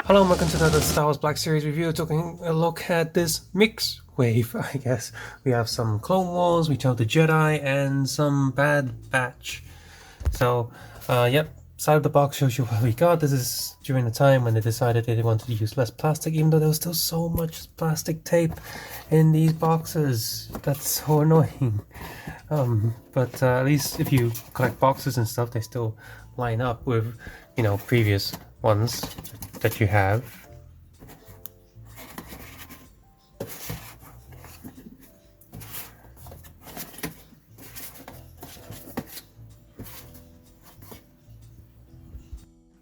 Hello and welcome to another Star Wars Black Series review, taking a look at this mix wave, I guess. We have some Clone Wars, we have the Jedi, and some Bad Batch. So, yep, side of the box shows you what we got. This is during the time when they decided they wanted to use less plastic, even though there was still so much plastic tape in these boxes. That's so annoying. But at least if you collect boxes and stuff, they still line up with, previous ones that you have.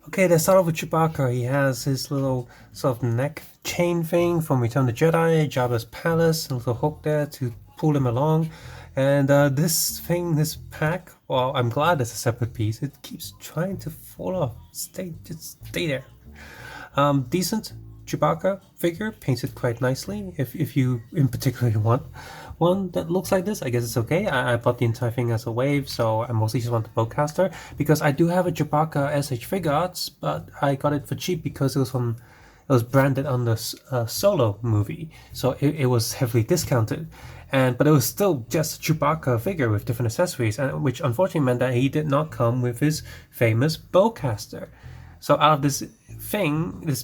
Okay, let's start off with Chewbacca. He has his little sort of neck chain thing from Return of the Jedi, Jabba's palace, a little hook there to pull him along. And this pack, well, I'm glad it's a separate piece. It keeps trying to fall off. Just stay there. Decent Chewbacca figure, painted quite nicely. If you in particular want one that looks like this, I guess it's okay. I bought the entire thing as a wave, so I mostly just want the bowcaster because I do have a Chewbacca SH Figuarts, but I got it for cheap because it was branded on the Solo movie, so it was heavily discounted. But it was still just a Chewbacca figure with different accessories, and which unfortunately meant that he did not come with his famous bowcaster. So out of this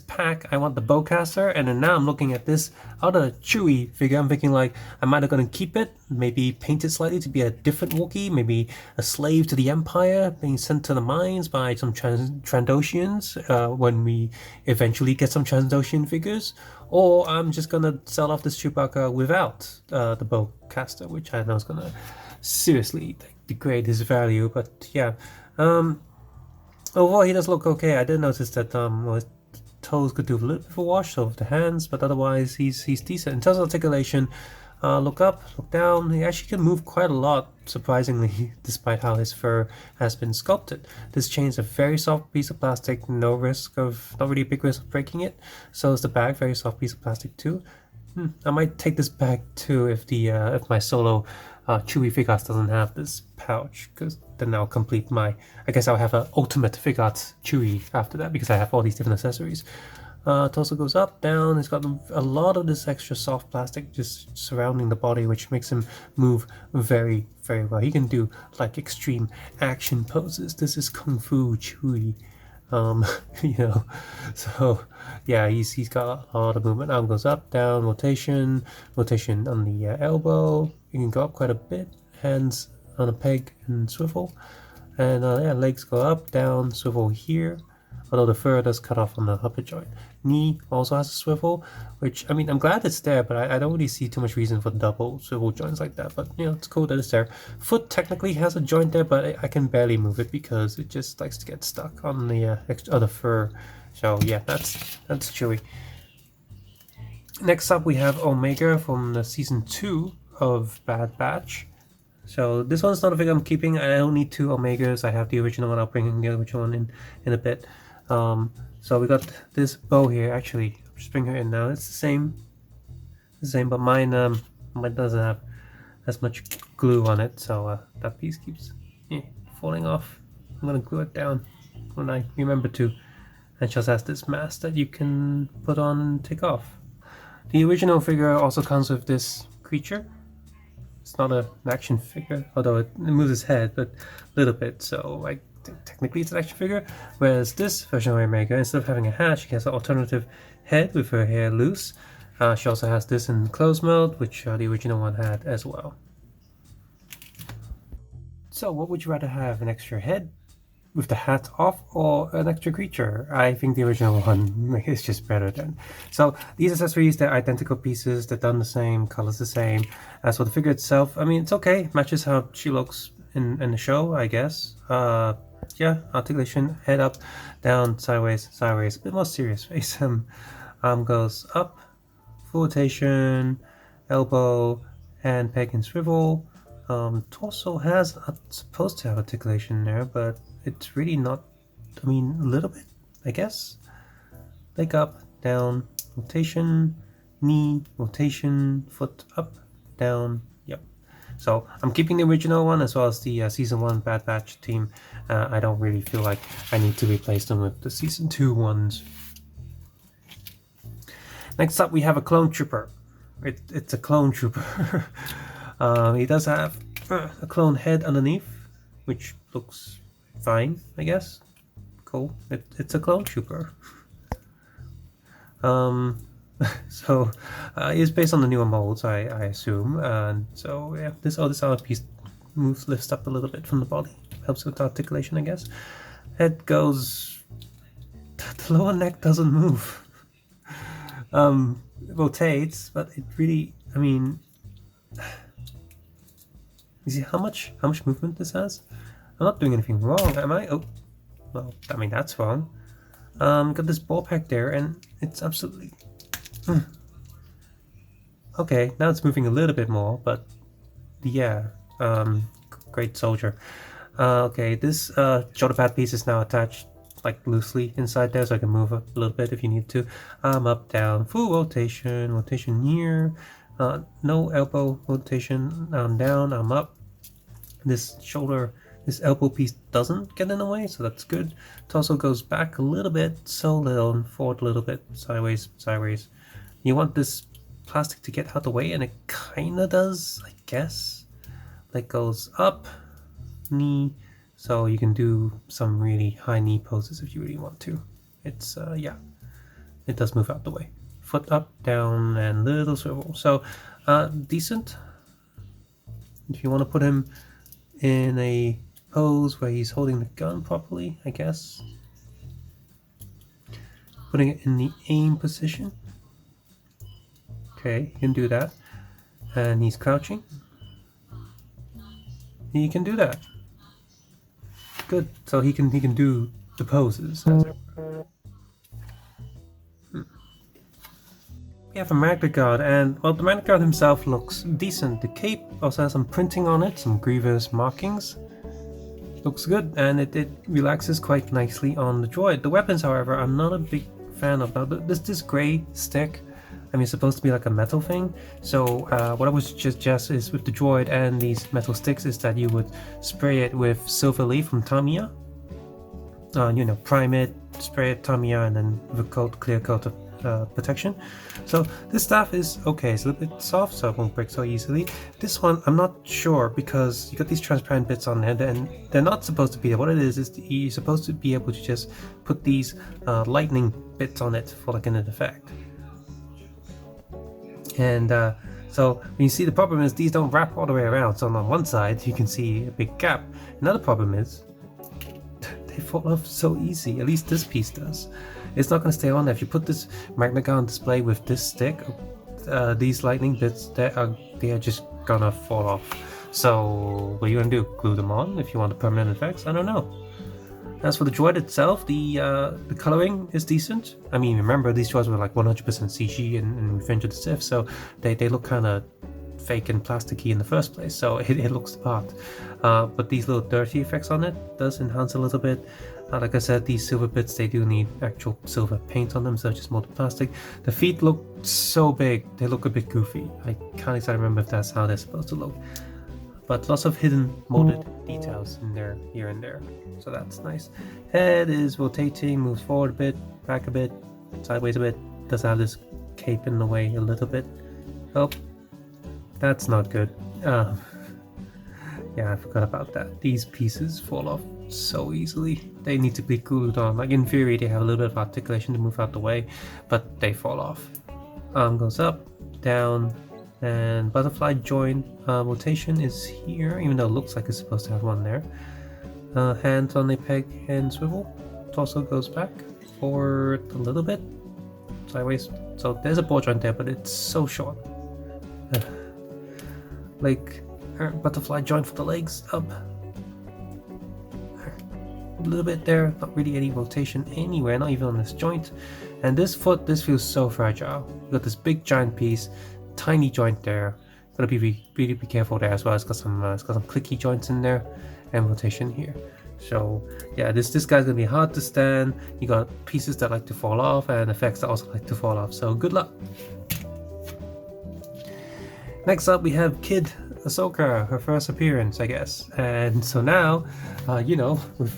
pack, I want the bowcaster, and then now I'm looking at this other Chewie figure. I'm thinking like I'm either going to keep it, maybe paint it slightly to be a different Wookiee, maybe a slave to the Empire, being sent to the mines by some Trandoshians when we eventually get some Trandoshan figures, or I'm just going to sell off this Chewbacca without the bowcaster, which I know is going to seriously degrade his value. But yeah. Overall, he does look okay. I did notice that his toes could do a little bit of a wash over the hands, but otherwise he's decent. In terms of articulation, look up, look down. He actually can move quite a lot, surprisingly, despite how his fur has been sculpted. This chain is a very soft piece of plastic, not really a big risk of breaking it. So is the bag, very soft piece of plastic too. I might take this bag too if my Solo Chewie Figuarts doesn't have this pouch, because then I'll complete I guess I'll have an ultimate Figuarts Chewie after that, because I have all these different accessories. Torso goes up, down. It's got a lot of this extra soft plastic just surrounding the body, which makes him move very, very well. He can do like extreme action poses. This is Kung Fu Chewie. So yeah, he's got a lot of movement. Arm goes up, down, rotation on the elbow. You can go up quite a bit. Hands on a peg and swivel, and yeah, legs go up, down, swivel here. Although the fur does cut off on the upper joint. Knee also has a swivel, which, I mean, I'm glad it's there, but I don't really see too much reason for double swivel joints like that. But, it's cool that it's there. Foot technically has a joint there, but I can barely move it because it just likes to get stuck on the other fur. So, yeah, that's Chewie. Next up, we have Omega from the Season 2 of Bad Batch. So this one's not a figure I'm keeping. I don't need two Omegas. I have the original one. I'll bring the original one in a bit. So we got this bow here. Actually, I'll just bring her in now. It's the same, but mine doesn't have as much glue on it, so that piece keeps falling off. I'm gonna glue it down when I remember to. And she also has this mask that you can put on and take off. The original figure also comes with this creature. It's not an action figure, although it moves its head, but a little bit, so technically it's an action figure. Whereas this version of Omega, instead of having a hat, she has an alternative head with her hair loose. She also has this in closed mode, which the original one had as well. So what would you rather have, an extra head with the hat off, or an extra creature? I think the original one is just better then. So these accessories, they're identical pieces, they're done the same, colors the same. As for the figure itself, I mean, it's okay, matches how she looks in the show, I guess. Yeah, articulation, head up, down, sideways, a bit more serious face. Arm goes up, full rotation, elbow, hand peg and swivel. Torso has supposed to have articulation there, but it's really not. I mean, a little bit, I guess. Leg up, down, rotation, knee, rotation, foot up, down. Yep. So I'm keeping the original one as well as the Season 1 Bad Batch team. I don't really feel like I need to replace them with the Season 2 ones. Next up, we have a clone trooper. It's a clone trooper. He does have a clone head underneath, which looks fine, I guess. Cool. It's a clone trooper. So it's based on the newer molds, I assume. And so yeah, this other piece lifts up a little bit from the body, helps with articulation, I guess. Head goes. The lower neck doesn't move. It rotates, but it really, I mean, you see how much movement this has? I'm not doing anything wrong, am I? Oh, well, I mean that's wrong. Got this ball pack there, and it's absolutely. Okay, now it's moving a little bit more, but yeah, great soldier. Okay, this shoulder pad piece is now attached like loosely inside there, so I can move a little bit if you need to. Up, down, full rotation here. No elbow rotation. Down, I'm up. This elbow piece doesn't get in the way, so that's good. Torso goes back a little bit, so little, and forward a little bit, sideways. You want this plastic to get out of the way, and it kinda does, I guess. Leg goes up, knee, so you can do some really high knee poses if you really want to. It's, yeah, it does move out the way. Foot up, down, and little swivel. So, decent. If you want to put him in a pose where he's holding the gun properly, I guess. Putting it in the aim position. Okay, you can do that. And he's crouching. He can do that. Good. So he can do the poses. We have a Magna Guard, and well, the Magna Guard himself looks decent. The cape also has some printing on it, some grievous markings. Looks good, and it relaxes quite nicely on the droid. The weapons, however, I'm not a big fan of. Now, this gray stick, I mean, it's supposed to be like a metal thing. So what I would suggest is with the droid and these metal sticks is that you would spray it with silver leaf from Tamiya. You know, prime it, spray it Tamiya, and then with a clear coat of protection. So this stuff is okay, it's a little bit soft, so it won't break so easily. This one I'm not sure, because you got these transparent bits on there, and they're not supposed to be there. What it is you're supposed to be able to just put these lightning bits on it for like an effect. And so when you see, the problem is these don't wrap all the way around, so on one side you can see a big gap. Another problem is they fall off so easy, at least this piece does. It's not going to stay on there. If you put this Magna Guard on display with this stick, these lightning bits, they are just gonna fall off. So what are you going to do? Glue them on if you want the permanent effects? I don't know. As for the droid itself, the coloring is decent. I mean, remember, these droids were like 100% CG in Revenge of the Sith, so they look kind of fake and plasticky in the first place, so it looks the part. But these little dirty effects on it does enhance a little bit. Like I said, these silver bits, they do need actual silver paint on them, so just more the plastic. The feet look so big, they look a bit goofy. I can't exactly remember if that's how they're supposed to look. But lots of hidden molded details in there, here and there. So that's nice. Head is rotating, moves forward a bit, back a bit, sideways a bit. Does have this cape in the way a little bit. Oh, that's not good. Yeah, I forgot about that. These pieces fall off so easily. They need to be glued on. Like in theory, they have a little bit of articulation to move out the way, but they fall off. Arm goes up, down, and butterfly joint rotation is here, even though it looks like it's supposed to have one there. Hands on a peg and swivel. Torso goes back, forward a little bit, sideways. So there's a ball joint there, but it's so short. Like butterfly joint for the legs, up. A little bit there, not really any rotation anywhere, not even on this joint. And this foot, this feels so fragile. You got this big giant piece, tiny joint there. Gotta be really be careful there as well. It's got some clicky joints in there, and rotation here. So yeah, this guy's gonna be hard to stand. You got pieces that like to fall off, and effects that also like to fall off. So good luck. Next up, we have Kid Ahsoka, her first appearance, I guess. And so now, you know, with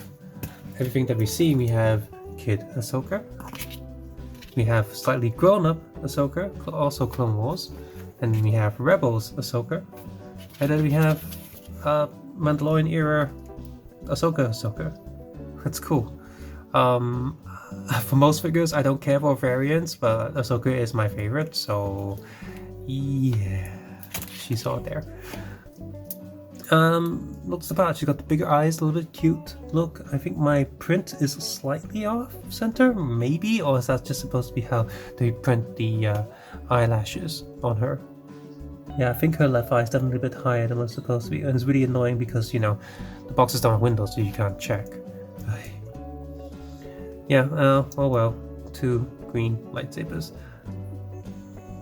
everything that we see, we have Kid Ahsoka. We have slightly grown-up Ahsoka, also Clone Wars, and then we have Rebels Ahsoka, and then we have Mandalorian era Ahsoka. That's cool. For most figures, I don't care about variants, but Ahsoka is my favorite, so yeah, she's out there. Looks the part. She's got the bigger eyes, a little bit cute look. I think my print is slightly off center, maybe, or is that just supposed to be how they print the eyelashes on her? Yeah, I think her left eye is definitely a bit higher than what's supposed to be, and it's really annoying because, you know, the boxes don't have windows, so you can't check. Yeah, oh well, 2 green lightsabers.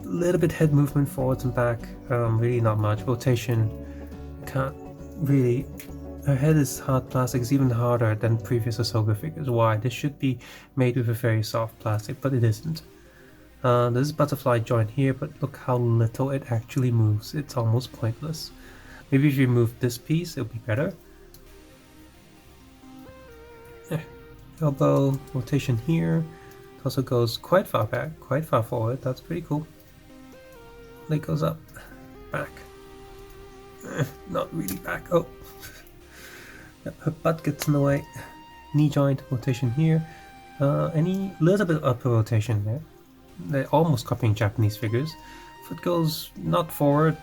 A little bit head movement forwards and back, really not much. Rotation, can't really. Her head is hard plastic, it's even harder than previous Ahsoka figures. Why? This should be made with a very soft plastic, but it isn't. There's a butterfly joint here, but look how little it actually moves. It's almost pointless. Maybe if you remove this piece, it'll be better. Elbow rotation here. It also goes quite far back, quite far forward. That's pretty cool. Leg goes up, back. Not really back. Oh, her butt gets in the way. Knee joint rotation here. Any little bit of upper rotation there. They're almost copying Japanese figures. Foot goes not forward.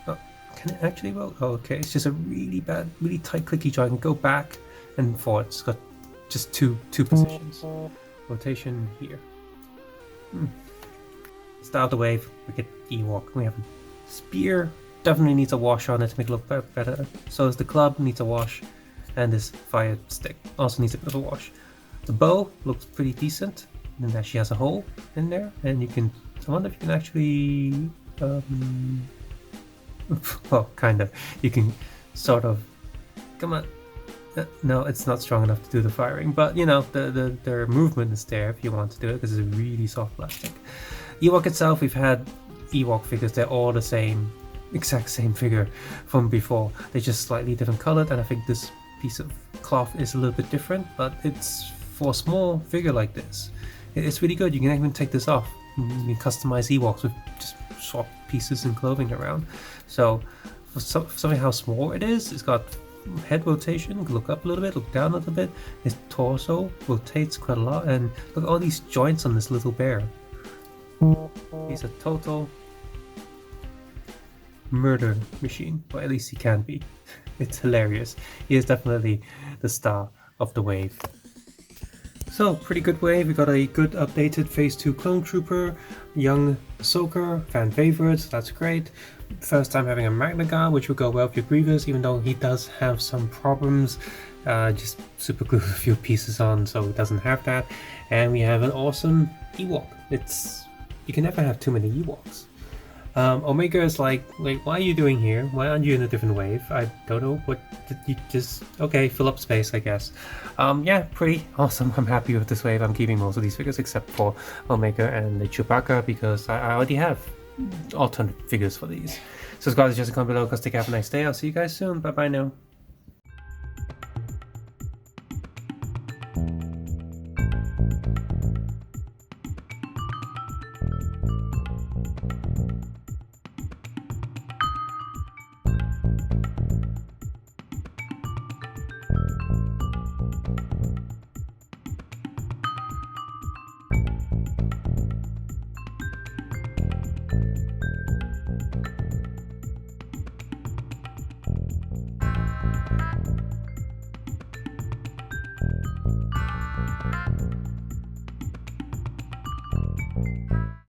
Can it actually roll? Oh, okay, it's just a really bad, really tight clicky joint. Can go back and forward. It's got just two positions. Rotation here. Start the wave. We get Ewok. We have a spear. Definitely needs a wash on it to make it look better. So does the club, needs a wash, and this fire stick also needs a bit of a wash. The bow looks pretty decent, and that she has a hole in there, and you can. I wonder if you can actually. Well, kind of. You can sort of. Come on. No, it's not strong enough to do the firing, but you know the movement is there if you want to do it because it's a really soft plastic. Ewok itself, we've had Ewok figures. They're all the same, exact same figure from before. They're just slightly different colored, and I think this piece of cloth is a little bit different, but it's for a small figure like this. It's really good. You can even take this off. You can customize Ewoks with just swap pieces and clothing around. So for something how small it is, it's got head rotation, look up a little bit, look down a little bit. His torso rotates quite a lot, and look at all these joints on this little bear. He's a total murder machine, or at least he can be. It's hilarious. He is definitely the star of the wave. So, pretty good wave. We got a good updated Phase 2 Clone Trooper, young Ahsoka, fan favorites, that's great. First time having a Magna Guard, which will go well with your Grievous, even though he does have some problems. Just super glue a few pieces on so it doesn't have that. And we have an awesome Ewok. You can never have too many Ewoks. Omega is like, why are you doing here? Why aren't you in a different wave? I don't know. What did you just... Okay, fill up space, I guess. Yeah, pretty awesome. I'm happy with this wave. I'm keeping most of these figures except for Omega and the Chewbacca because I already have alternate figures for these. So guys, just comment below because take have a nice day. I'll see you guys soon. Bye bye now.